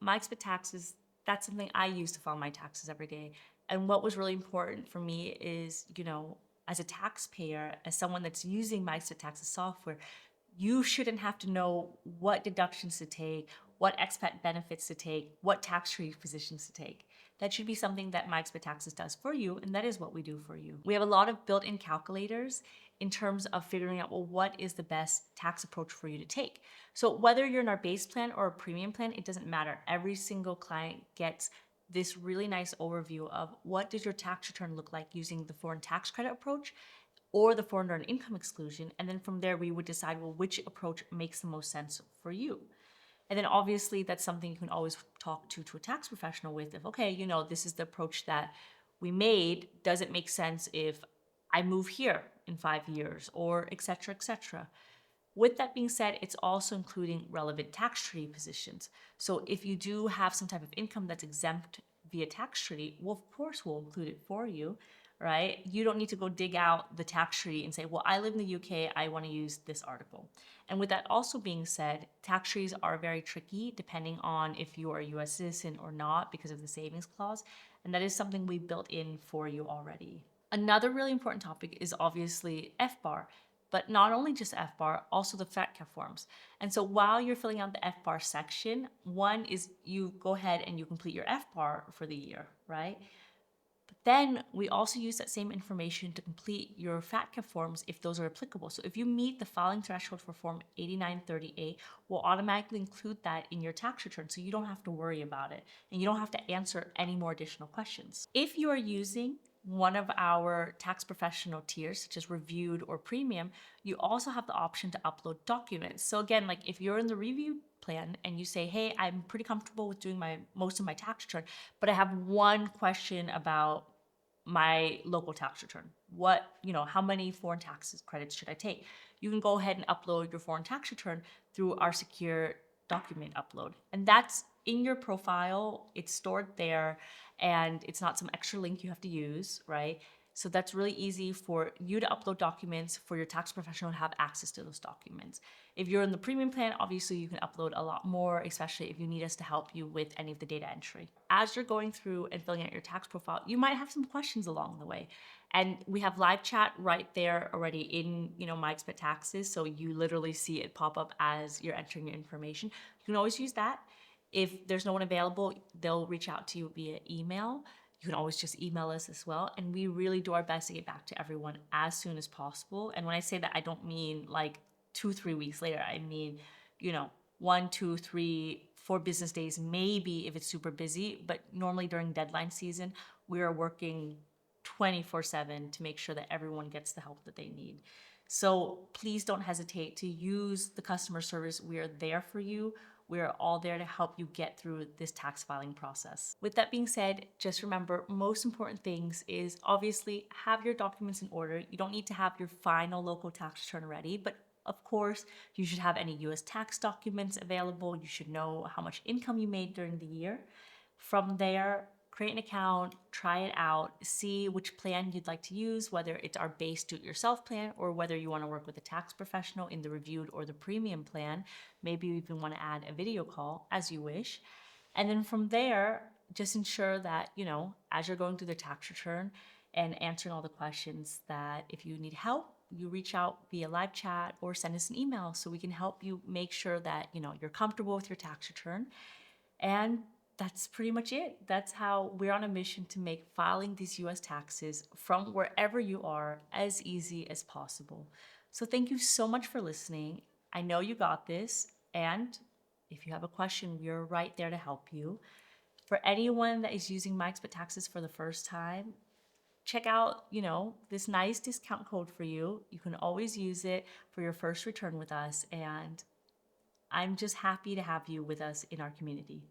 MyExpatTaxes, that's something I use to file my taxes every day. And what was really important for me is, as a taxpayer, as someone that's using MyExpatTaxes software, you shouldn't have to know what deductions to take, what expat benefits to take, what tax-free positions to take. That should be something that MyExpatTaxes does for you, and that is what we do for you. We have a lot of built-in calculators in terms of figuring out, well, what is the best tax approach for you to take? So whether you're in our base plan or a premium plan, it doesn't matter. Every single client gets this really nice overview of what does your tax return look like using the foreign tax credit approach or the foreign earned income exclusion. And then from there, we would decide, well, which approach makes the most sense for you. And then obviously that's something you can always talk to a tax professional with. If, okay, this is the approach that we made. Does it make sense if I move here in 5 years, or et cetera, et cetera? With that being said, it's also including relevant tax treaty positions. So if you do have some type of income that's exempt via tax treaty, well, of course, we'll include it for you, right? You don't need to go dig out the tax treaty and say, well, I live in the UK, I want to use this article. And with that also being said, tax treaties are very tricky depending on if you are a US citizen or not because of the savings clause. And that is something we built in for you already. Another really important topic is obviously FBAR, but not only just FBAR, also the FATCA forms. And so while you're filling out the FBAR section, one is you go ahead and you complete your FBAR for the year, right? But then we also use that same information to complete your FATCA forms if those are applicable. So if you meet the filing threshold for Form 8930A, we'll automatically include that in your tax return so you don't have to worry about it and you don't have to answer any more additional questions. If you are using one of our tax professional tiers, such as reviewed or premium, you also have the option to upload documents. So again, like if you're in the review plan and you say, hey, I'm pretty comfortable with doing most of my tax return, but I have one question about my local tax return. How many foreign taxes credits should I take? You can go ahead and upload your foreign tax return through our secure document upload. And that's in your profile, it's stored there, and it's not some extra link you have to use, right? So that's really easy for you to upload documents, for your tax professional to have access to those documents. If you're in the premium plan, obviously you can upload a lot more, especially if you need us to help you with any of the data entry. As you're going through and filling out your tax profile, you might have some questions along the way. And we have live chat right there already in, MyExpatTaxes. So you literally see it pop up as you're entering your information. You can always use that. If there's no one available, they'll reach out to you via email. You can always just email us as well. And we really do our best to get back to everyone as soon as possible. And when I say that, I don't mean like 2-3 weeks later. I mean, 1, 2, 3, 4 business days, maybe if it's super busy. But normally during deadline season, we are working 24/7 to make sure that everyone gets the help that they need. So please don't hesitate to use the customer service. We are there for you. We are all there to help you get through this tax filing process. With that being said, just remember, most important things is obviously have your documents in order. You don't need to have your final local tax return ready, but of course, you should have any US tax documents available. You should know how much income you made during the year. From there, create an account, try it out, see which plan you'd like to use, whether it's our base do-it-yourself plan or whether you want to work with a tax professional in the reviewed or the premium plan. Maybe you even want to add a video call, as you wish. And then from there, just ensure that, as you're going through the tax return and answering all the questions, that if you need help, you reach out via live chat or send us an email so we can help you make sure that, you're comfortable with your tax return. And that's pretty much it. That's how we're on a mission to make filing these US taxes from wherever you are as easy as possible. So thank you so much for listening. I know you got this. And if you have a question, we are right there to help you. For anyone that is using MyExpatTaxes for the first time, check out, this nice discount code for you. You can always use it for your first return with us. And I'm just happy to have you with us in our community.